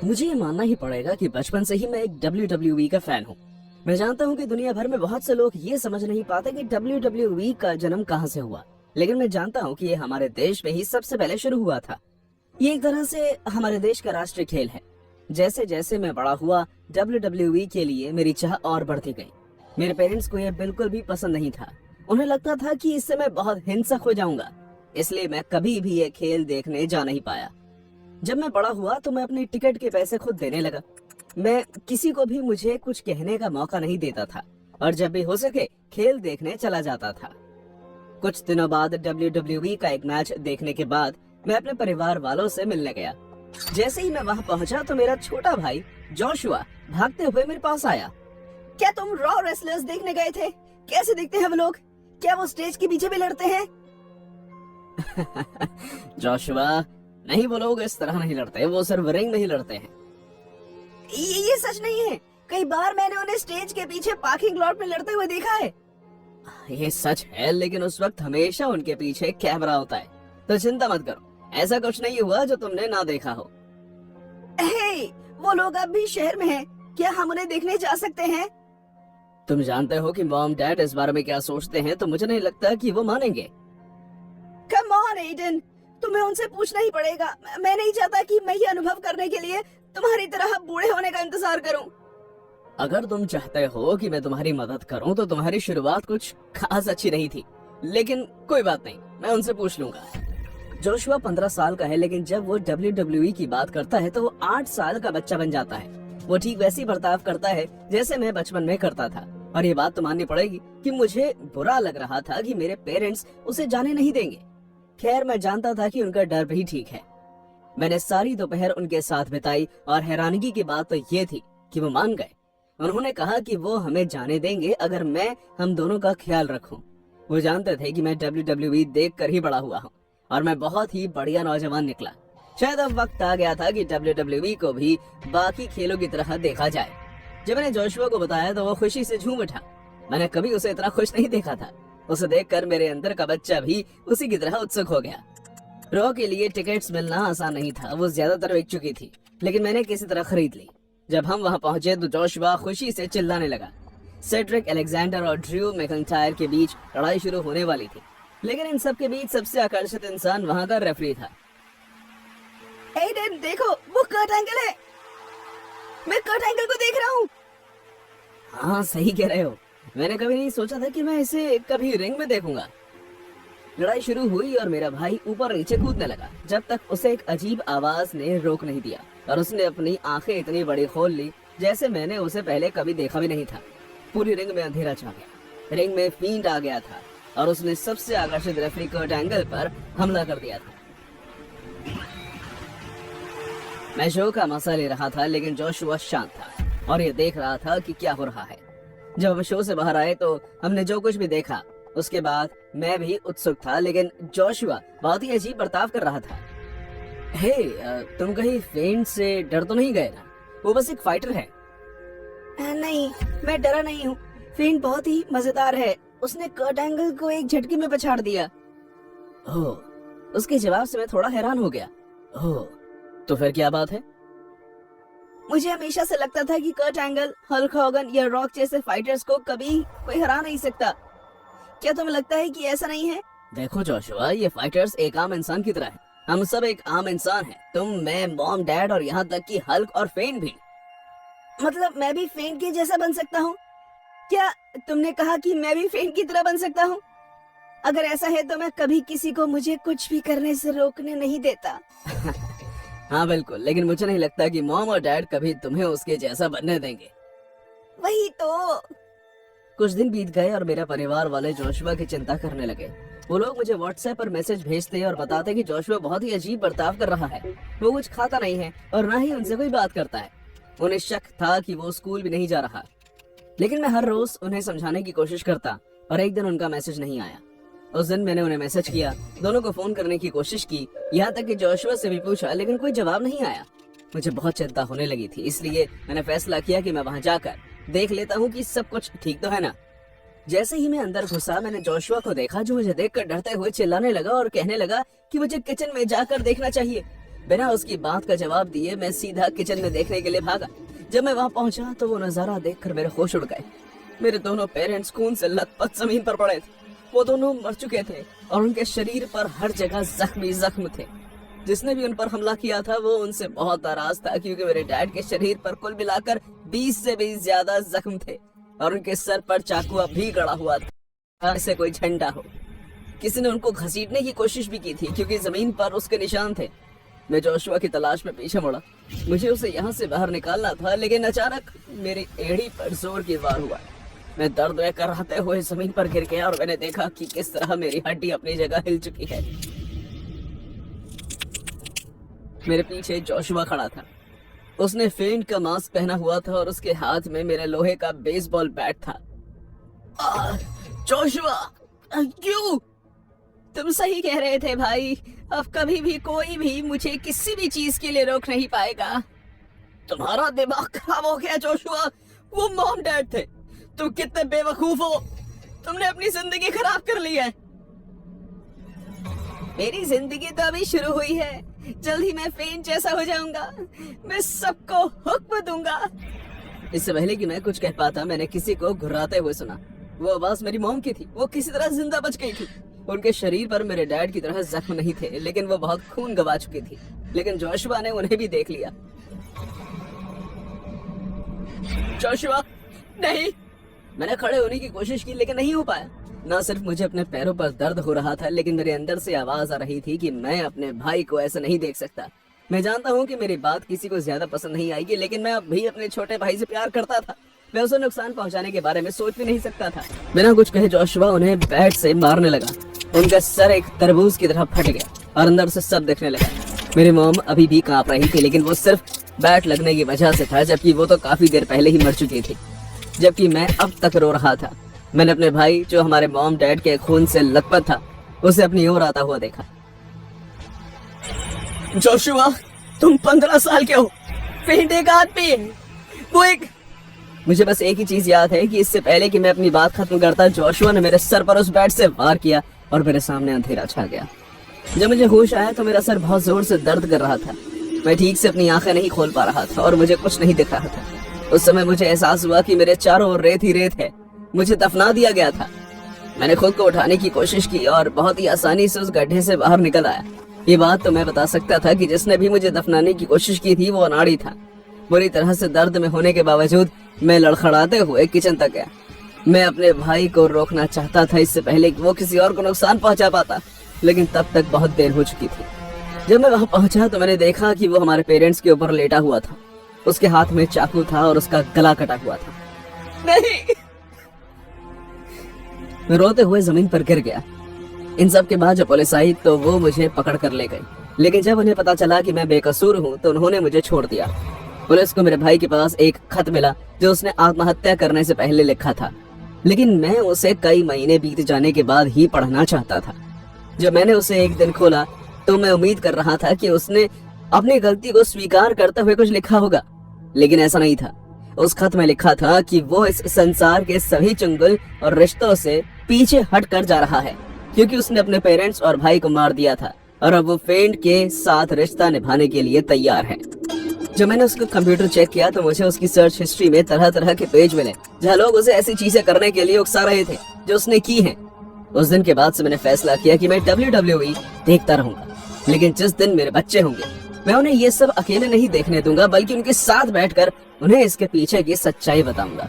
मुझे ये मानना ही पड़ेगा कि बचपन से ही मैं एक WWE का फैन हूँ। मैं जानता हूँ कि दुनिया भर में बहुत से लोग ये समझ नहीं पाते कि WWE का जन्म कहाँ से हुआ, लेकिन मैं जानता हूँ कि ये हमारे देश में ही सबसे पहले शुरू हुआ था। ये एक तरह से हमारे देश का राष्ट्रीय खेल है। जैसे जैसे मैं बड़ा हुआ, WWE के लिए मेरी चाह और बढ़ती गई। मेरे पेरेंट्स को यह बिल्कुल भी पसंद नहीं था। उन्हें लगता था कि इससे मैं बहुत हिंसक हो जाऊंगा, इसलिए मैं कभी भी ये खेल देखने जा नहीं पाया। जब मैं बड़ा हुआ तो मैं अपनी टिकट के पैसे खुद देने लगा। मैं किसी को भी मुझे कुछ कहने का मौका नहीं देता था और जब भी हो सके खेल देखने चला जाता था। कुछ दिनों बाद WWE का एक मैच देखने के बाद मैं अपने परिवार वालों से मिलने गया। जैसे ही मैं वहां पहुंचा तो मेरा छोटा भाई जोशुआ भागते हुए मेरे पास आया। क्या तुम रॉ रेसलर्स देखने गए थे? कैसे दिखते हैं वो लोग? क्या वो स्टेज के पीछे भी लड़ते हैं? जोशुआ, नहीं, वो लोग इस तरह नहीं लड़ते, वो सिर्फ रिंग में ही लड़ते हैं। ये सच नहीं है। कई बार मैंने उन्हें स्टेज के पीछे पार्किंग लॉट में लड़ते हुए देखा है। ये सच है, लेकिन उस वक्त हमेशा उनके पीछे कैमरा होता है, तो चिंता मत करो, ऐसा कुछ नहीं हुआ जो तुमने ना देखा हो। हे, वो लोग अब भी शहर में हैं, क्या हम उन्हें देखने जा सकते हैं? तुम जानते हो कि मॉम डैड इस बारे में क्या सोचते हैं, तो मुझे नहीं लगता कि वो मानेंगे। कम ऑन एडन, तुम्हें उनसे पूछना ही पड़ेगा। मैं नहीं चाहता कि मैं ये अनुभव करने के लिए तुम्हारी तरह बूढ़े होने का इंतजार करूं। अगर तुम चाहते हो कि मैं तुम्हारी मदद करूं तो तुम्हारी शुरुआत कुछ खास अच्छी नहीं थी, लेकिन कोई बात नहीं, मैं उनसे पूछ लूंगा। जोशुआ 15 साल का है, लेकिन जब वो WWE की बात करता है तो वो 8 साल का बच्चा बन जाता है। वो ठीक वैसी बर्ताव करता है जैसे मैं बचपन में करता था। और ये बात तो माननी पड़ेगी कि मुझे बुरा लग रहा था कि मेरे पेरेंट्स उसे जाने नहीं देंगे। खैर, मैं जानता था कि उनका डर भी ठीक है। मैंने सारी दोपहर उनके साथ बिताई और हैरानगी की बात तो ये थी कि वो मान गए। उन्होंने कहा कि वो हमें जाने देंगे अगर मैं हम दोनों का ख्याल रखूं। वो जानते थे कि मैं WWE देख कर ही बड़ा हुआ हूँ और मैं बहुत ही बढ़िया नौजवान निकला। शायद अब वक्त आ गया था कि WWE को भी बाकी खेलों की तरह देखा जाए। जब मैंने जोशुआ को बताया तो वो खुशी से झूम उठा। मैंने कभी उसे इतना खुश नहीं देखा था। उसे देखकर मेरे अंदर का बच्चा भी उसी की तरह उत्सुक हो गया। रॉ के लिए टिकट्स मिलना आसान नहीं था, वो ज्यादातर बिक चुकी थी, लेकिन मैंने किसी तरह खरीद ली। जब हम वहां पहुंचे तो जोशुआ खुशी से चिल्लाने लगा। सेड्रिक अलेक्जेंडर और ड्रू मैकइंटायर के बीच लड़ाई शुरू होने वाली थी, लेकिन इन सब के बीच सबसे आकर्षित इंसान वहां का रेफरी था। एडन, देखो, वो कर्ट एंगल है। मैं कर्ट एंगल को देख रहा हूँ। हाँ, सही कह रहे हो। मैंने कभी नहीं सोचा था कि मैं इसे कभी रिंग में देखूंगा। लड़ाई शुरू हुई और मेरा भाई ऊपर नीचे कूदने लगा जब तक उसे एक अजीब आवाज ने रोक नहीं दिया और उसने अपनी आंखें इतनी बड़ी खोल ली जैसे मैंने उसे पहले कभी देखा भी नहीं था। पूरी रिंग में अंधेरा छा गया। रिंग में फील्ड आ गया था और उसने सबसे आकर्षित रेफरी कर्ट एंगल पर हमला कर दिया था। मैं शो का मजा ले रहा था, लेकिन जोशुआ शांत था और ये देख रहा था कि क्या हो रहा है। जब हम शो से बाहर आए तो हमने जो कुछ भी देखा उसके बाद मैं भी उत्सुक था, लेकिन जोशुआ बहुत ही अजीब बर्ताव कर रहा था। हे, तुम कहीं फेंट से डर तो नहीं गए ना? वो बस एक फाइटर है। नहीं, मैं डरा नहीं हूँ। फेंट बहुत ही मजेदार है। उसने कर्ट एंगल को एक झटके में पछाड़ दिया। ओह, उसके जवाब से मैं थोड़ा हैरान हो गया। ओह, तो फिर क्या बात है? मुझे हमेशा से लगता था कि कर्ट एंगल, हल्क हॉगन या रॉक जैसे फाइटर्स को कभी कोई हरा नहीं सकता। क्या तुम्हें लगता है कि ऐसा नहीं है? देखो जोशुआ, ये फाइटर्स एक आम इंसान की तरह हैं। हम सब एक आम इंसान हैं। तुम, मैं, मॉम, डैड और यहाँ तक कि हल्क और फेन भी। मतलब मैं भी फेन के जैसा बन सकता हूँ? क्या तुमने कहा कि मैं भी फेन की तरह बन सकता हूँ? अगर ऐसा है तो मैं कभी किसी को मुझे कुछ भी करने से रोकने नहीं देता। हाँ बिल्कुल, लेकिन मुझे नहीं लगता कि मॉम और डैड कभी तुम्हें उसके जैसा बनने देंगे। वही तो। कुछ दिन बीत गए और मेरा परिवार वाले जोशुआ की चिंता करने लगे। वो लोग मुझे व्हाट्सएप पर मैसेज भेजते और बताते कि जोशुआ बहुत ही अजीब बर्ताव कर रहा है। वो कुछ खाता नहीं है और ना ही उनसे कोई बात करता है। उन्हें शक था कि वो स्कूल भी नहीं जा रहा, लेकिन मैं हर रोज उन्हें समझाने की कोशिश करता और एक दिन उनका मैसेज नहीं आया। उस दिन मैंने उन्हें मैसेज किया, दोनों को फोन करने की कोशिश की, यहाँ तक कि जोशुआ से भी पूछा, लेकिन कोई जवाब नहीं आया। मुझे बहुत चिंता होने लगी थी, इसलिए मैंने फैसला किया कि मैं वहां जाकर देख लेता हूँ कि सब कुछ ठीक तो है ना। जैसे ही मैं अंदर घुसा, मैंने जोशुआ को देखा जो मुझे देखकर डरते हुए चिल्लाने लगा और कहने लगा कि मुझे किचन में जाकर देखना चाहिए। बिना उसकी बात का जवाब दिए मैं सीधा किचन में देखने के लिए भागा। जब मैं वहां पहुंचा तो वो नजारा देखकर मेरे होश उड़ गए। मेरे दोनों पेरेंट्स खून से लथपथ जमीन पर पड़े थे। वो दोनों मर चुके थे और उनके शरीर पर हर जगह जख्म थे। जिसने भी उन पर हमला किया था वो उनसे बहुत नाराज था, क्योंकि मेरे डैड के शरीर पर कुल मिलाकर 20 से भी ज्यादा जख्म थे और उनके सर पर चाकुआ भी गड़ा हुआ था, जैसे कोई झंडा हो। किसी ने उनको घसीटने की कोशिश भी की थी, क्योंकि जमीन पर उसके निशान थे। मैं जोशुआ की तलाश में पीछे मुड़ा। मुझे उसे यहाँ से बाहर निकालना था, लेकिन अचानक मेरी एड़ी पर जोर की वार हुआ। मैं दर्द में कराहते हुए जमीन पर गिर गया और मैंने देखा कि किस तरह मेरी हड्डी अपनी जगह हिल चुकी है। मेरे पीछे जोशुआ खड़ा था। उसने फेंट का मास्क पहना हुआ था और उसके हाथ में मेरे लोहे का बेसबॉल बैट था। जोशुआ, क्यों? तुम सही कह रहे थे भाई, अब कभी भी कोई भी मुझे किसी भी चीज के लिए रोक नहीं पाएगा। तुम्हारा दिमाग खराब हो गया जोशुआ, वो मॉम डैड थे। तुम कितने बेवकूफ हो, तुमने अपनी जिंदगी खराब कर ली है। मेरी जिंदगी तो अभी शुरू हुई है, जल्द ही मैं फेन जैसा हो जाऊंगा। मैं सबको हुक्म दूंगा। इससे पहले कि मैं कुछ कह पाता मैंने किसी को घुर्राते हुए सुना। वो आवाज मेरी मॉम की थी। वो किसी तरह जिंदा बच गई थी। उनके शरीर पर मेरे डैड की तरह जख्म नहीं थे, लेकिन वो बहुत खून गवा चुकी थी। लेकिन जोशुआ ने उन्हें भी देख लिया। जोशुआ, नहीं। मैंने खड़े होने की कोशिश की, लेकिन नहीं हो पाया। न सिर्फ मुझे अपने पैरों पर दर्द हो रहा था, लेकिन मेरे अंदर से आवाज आ रही थी कि मैं अपने भाई को ऐसा नहीं देख सकता। मैं जानता हूँ कि मेरी बात किसी को ज्यादा पसंद नहीं आएगी, लेकिन मैं अब भी अपने छोटे भाई से प्यार करता था। मैं उसे नुकसान पहुंचाने के बारे में सोच भी नहीं सकता था। बिना कुछ कहे जोशुआ उन्हें बैट से मारने लगा। उनका सर एक तरबूज की तरह फट गया और अंदर से सब दिखने लगा। मेरी मॉम अभी भी कांप रही थी, लेकिन वो सिर्फ बैट लगने की वजह से था, जबकि वो तो काफी देर पहले ही मर चुकी थी। जबकि मैं अब तक रो रहा था। मैंने अपने भाई, जो हमारे मॉम डैड के खून से लथपथ था, उसे अपनी ओर आता हुआ देखा। जोशुआ, तुम 15 साल के हो, फेंट एक आदमी है, वो एक। मुझे बस एक ही चीज याद है कि इससे पहले कि मैं अपनी बात खत्म करता, जोशुआ ने मेरे सर पर उस बैट से वार किया और मेरे सामने अंधेरा छा गया। जब मुझे होश आया तो मेरा सर बहुत जोर से दर्द कर रहा था। मैं ठीक से अपनी आंखें नहीं खोल पा रहा था और मुझे कुछ नहीं दिख रहा था। उस समय मुझे एहसास हुआ कि मेरे चारों ओर रेत ही रेत है। मुझे दफना दिया गया था। मैंने खुद को उठाने की कोशिश की और बहुत ही आसानी से उस गड्ढे से बाहर निकल आया। ये बात तो मैं बता सकता था कि जिसने भी मुझे दफनाने की कोशिश की थी वो अनाड़ी था। बुरी तरह से दर्द में होने के बावजूद मैं लड़खड़ाते हुए किचन तक गया। मैं अपने भाई को रोकना चाहता था इससे पहले कि वो किसी और को नुकसान पहुंचा पाता, लेकिन तब तक बहुत देर हो चुकी थी। जब मैं वहां पहुंचा तो मैंने देखा कि वो हमारे पेरेंट्स के ऊपर लेटा हुआ था। उसके हाथ में चाकू था और उसका गला कटा हुआ था। नहीं! मैं रोते हुए जमीन पर गिर गया। इन सब के बाद जब पुलिस आई तो वो मुझे पकड़ कर ले गई, लेकिन जब उन्हें पता चला कि मैं बेकसूर हूँ तो उन्होंने मुझे छोड़ दिया। पुलिस को मेरे भाई के पास एक खत मिला जो उसने आत्महत्या करने से पहले लिखा था, लेकिन मैं उसे कई महीने बीत जाने के बाद ही पढ़ना चाहता था। जब मैंने उसे एक दिन खोला तो मैं उम्मीद कर रहा था कि उसने अपनी गलती को स्वीकार करते हुए कुछ लिखा होगा, लेकिन ऐसा नहीं था। उस खत में लिखा था कि वो इस संसार के सभी चुंगल और रिश्तों से पीछे हट कर जा रहा है, क्योंकि उसने अपने पेरेंट्स और भाई को मार दिया था और अब वो फेंट के साथ रिश्ता निभाने के लिए तैयार है। जब मैंने उसका कंप्यूटर चेक किया तो मुझे उसकी सर्च हिस्ट्री में तरह तरह के पेज मिले जहाँ लोग उसे ऐसी चीजें करने के लिए उकसा रहे थे जो उसने की हैं। उस दिन के बाद से मैंने फैसला किया कि मैं WWE देखता रहूंगा, लेकिन जिस दिन मेरे बच्चे होंगे मैं उन्हें ये सब अकेले नहीं देखने दूंगा, बल्कि उनके साथ बैठकर उन्हें इसके पीछे की सच्चाई बताऊंगा।